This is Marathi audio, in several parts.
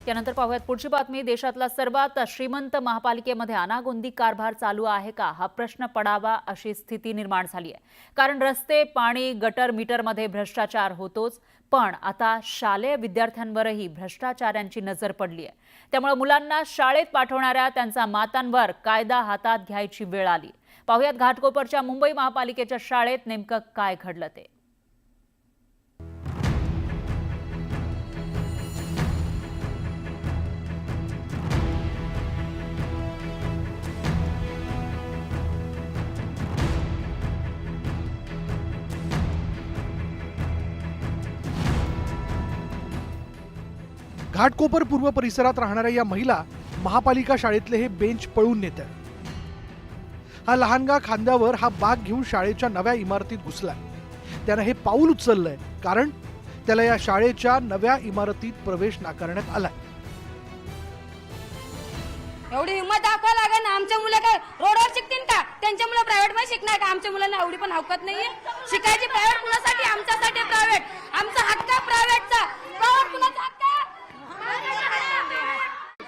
त्यानंतर पाहूयात पुढची बातमी। देशातला सर्वात श्रीमंत महापालिकेमध्ये अनागोंदी कारभार चालू आहे का, हा प्रश्न पडावा अशी स्थिती निर्माण झाली आहे। कारण रस्ते, पाणी, गटर, मीटरमध्ये भ्रष्टाचार होतोच, पण आता शालेय विद्यार्थ्यांवरही भ्रष्टाचारांची नजर पडली आहे। त्यामुळे मुलांना शाळेत पाठवणाऱ्या त्यांच्या मातांवर कायदा हातात घ्यायची वेळ आली। पाहूयात घाटकोपरच्या मुंबई महापालिकेच्या शाळेत नेमकं काय घडलं ते। घाटकोपर पूर्व परिसरात राहणाऱ्या या महिला महापालिका शाळेतले हे बेंच पळून नेत आहेत। हा लहानगा खांद्यावर हा बाग घेऊन शाळेच्या नव्या इमारतीत घुसला। त्याने हे पाऊल उचललंय कारण त्याला या शाळेच्या नव्या इमारतीत प्रवेश नाकारण्यात आलाय। एवढी हिंमत दाखवा लागेल ना। आमच्या मुलं काय रोडवर शिकतील का? त्यांच्या मुलं प्रायव्हेट मध्ये शिकणार का? आमच्या मुलांना एवढी पण हौकत नाहीये शिकायची। प्रायव्हेट मुलासाठी आमच्यासाठी प्रायव्हेट, आमचा हक्क प्रायव्हेटचा। प्रायव्हेट मुलाचा हक्क।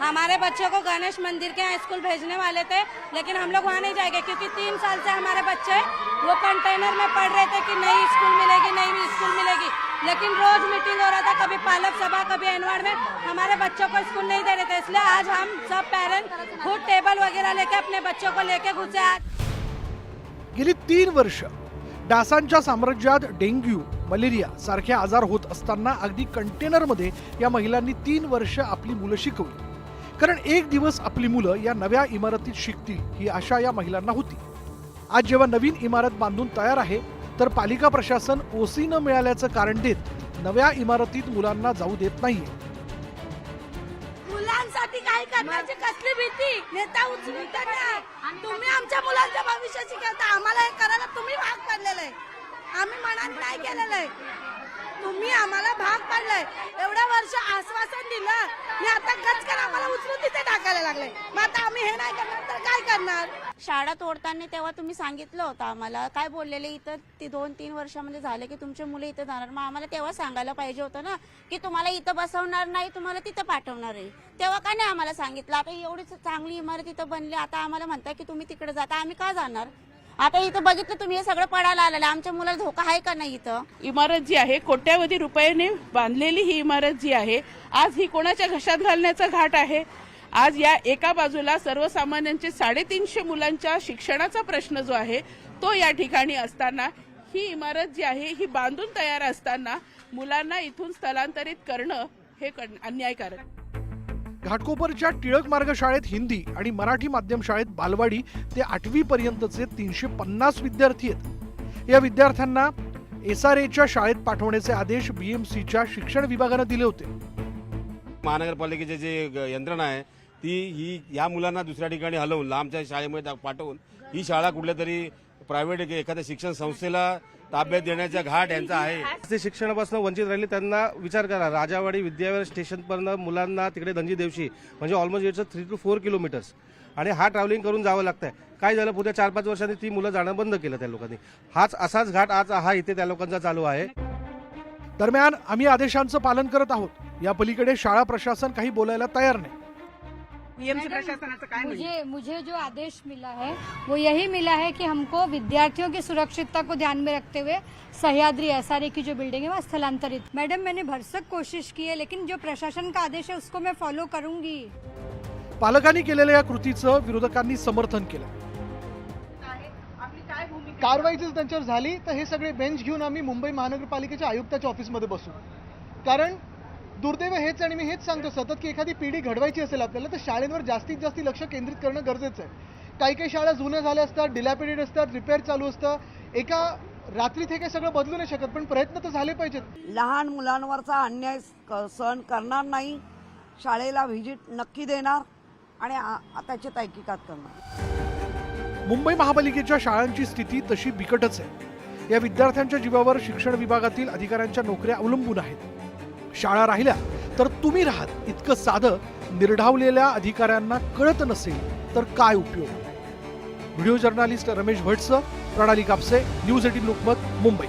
हमारे बच्चों को गणेश मंदिर के स्कूल भेजने वाले थे, लेकिन हम लोग वहाँ नहीं जाएंगे क्योंकि 3 साल से हमारे बच्चे वो कंटेनर में पढ़ रहे थे कि नई स्कूल मिलेगी, नई स्कूल मिलेगी। लेकिन रोज मीटिंग हो रहा था, कभी पालक सभा, कभी एनवार्ड में हमारे बच्चों को स्कूल नहीं दे रहे थे। इसलिए आज हम सब पेरेंट्स खुद टेबल वगैरह लेके अपने बच्चों को लेके घुसे। आज गेली 3 वर्ष डासांच्या साम्राज्यात डेंग्यू, मलेरिया सारखे आजार होत असताना अगदी कंटेनरमध्ये या महिलांनी 3 वर्ष आपली मुलं शिकवली। कारण एक दिवस आपली मुलं या नव्या इमारतीत शिकतील ही आशा या महिलांना होती। आज जेव्हा नवीन इमारत बांधून तयार आहे, तर पालिका प्रशासन ओसी न मिळाल्याचं कारण देत नव्या इमारतीत मुलांना जाऊ देत नाहीये। मुलांसाठी काय करण्याची कसली भीती? नेता उचलून टाका। तुम्ही आमच्या मुलांच्या भविष्याची करता, आम्हाला हे करायला तुम्ही भाग पाडलेलं आहे। आम्ही मनाने नाही केलेलं आहे, तुम्ही आम्हाला भाग पाडलाय। एवढ्या वर्ष आश्वासन दिलं आणि आता गचकन आम्हाला उचलून तिथे टाकायला लागले। मग आता आम्ही हे नाही करणार तर काय करणार? शाळा तोडताना तेव्हा तुम्ही सांगितलं होतं आम्हाला, काय बोललेले इथं ती 2-3 वर्षामध्ये झाले की तुमचे मुलं इथं जाणार। मग आम्हाला तेव्हा सांगायला पाहिजे होतं ना की तुम्हाला इथं बसवणार नाही, तुम्हाला तिथं पाठवणार आहे। तेव्हा का नाही आम्हाला सांगितलं? आता एवढी चांगली इमारत इथं बनली, आता आम्हाला म्हणता की तुम्ही तिकडे जाता, आम्ही का जाणार? आता इथं बघितलं तुम्ही, हे सगळं पडायला आलेलं, आमच्या मुलाला धोका आहे का नाही? इथं इमारत जी आहे कोट्यावधी रुपयाने बांधलेली ही इमारत जी आहे, आज ही कोणाच्या घशात घालण्याचा घाट आहे। आज या एका बाजूला सर्वसामान्यांचे 350 मुलांच्या शिक्षणाचा प्रश्न जो आहे तो या ठिकाणी असताना, ही इमारत जी आहे ही बांधून तयार असताना मुलांना इथून स्थलांतरित करणं हे अन्यायकारक। घाटकोपरच्या टिळक मार्ग शाळेत हिंदी आणि मराठी माध्यम शाळेत बालवाडी ते 8वी पर्यंतचे 350 विद्यार्थी आहेत। या विद्यार्थ्यांना SRAच्या शाळेत पाठवण्याचे आदेश BMCच्या शिक्षण विभागाने दिले होते। महानगरपालिकेचे जे यंत्रणा आहे ती या मुलांना दुसऱ्या ठिकाणी हलवून लांबच्या शाळेमध्ये पाठवून ही शाळा कुठल्या तरी प्रायव्हेट एखाद्या शिक्षण संस्थेला ताब्यात देण्याचा घाट यांचा आहे। ते शिक्षणापासून वंचित राहिले त्यांना विचार करा। राजावाडी विद्याविहार स्टेशनपर्यंत मुलांना तिकडे धनजी देवशी म्हणजे ऑलमोस्ट इट्स 3 to 4 किलोमीटर्स आणि हा ट्रॅव्हलिंग करून जावं लागतंय। काय झालं, पुढे 4-5 वर्षांनी ती मुलं जाणं बंद केलं त्या लोकांनी। असाच घाट आज हा इथे त्या लोकांचा चालू आहे। दरम्यान आम्ही आदेशांचं पालन करत आहोत, या पलीकडे शाळा प्रशासन काही बोलायला तयार नाही। मुझे जो आदेश मिला है वो यही मिला है कि हमको विद्यार्थियों की सुरक्षितता को ध्यान में रखते हुए सह्याद्री SRA की जो बिल्डिंग है वहाँ स्थलांतरित। मैडम मैंने भरसक कोशिश की है, लेकिन जो प्रशासन का आदेश है उसको मैं फॉलो करूंगी। पालकांनी केलेल्या या कृतीचं विरोधकांनी समर्थन केलं। कारवाई जर त्यांच्यावर झाली तर हे सगळे बेंच घेऊन आम्ही मुंबई महानगरपालिकेच्या आयुक्ताच्या ऑफिसमध्ये बसू। कारण दुर्दैव हेच, आणि मी हेच सांगतो सतत की एखादी पिढी घडवायची असेल आपल्याला तर शाळेंवर जास्तीत जास्त लक्ष केंद्रित करणं गरजेचं आहे। काही शाळा जुन्या झाल्या असतात, डिलॅपिडेट असतात, रिपेअर चालू असतं। एका रात्रीत हे काही सगळं बदलू नाही शकत, पण प्रयत्न तर झाले पाहिजेत। लहान मुलांवरचा अन्याय सहन करणार नाही, शाळेला व्हिजिट नक्की देणार आणि त्याची तहकीकात करणार। मुंबई महापालिकेच्या शाळांची स्थिती तशी बिकटच आहे। या विद्यार्थ्यांच्या जीवावर शिक्षण विभागातील अधिकाऱ्यांच्या नोकऱ्या अवलंबून आहेत। शाळा राहिल्या तर तुम्ही राहात इतकं साधं निर्ढावलेल्या अधिकाऱ्यांना कळत नसेल तर काय उपयोग? व्हिडिओ जर्नलिस्ट रमेश भटसह प्रणाली कापसे, न्यूज 18 लोकमत, मुंबई।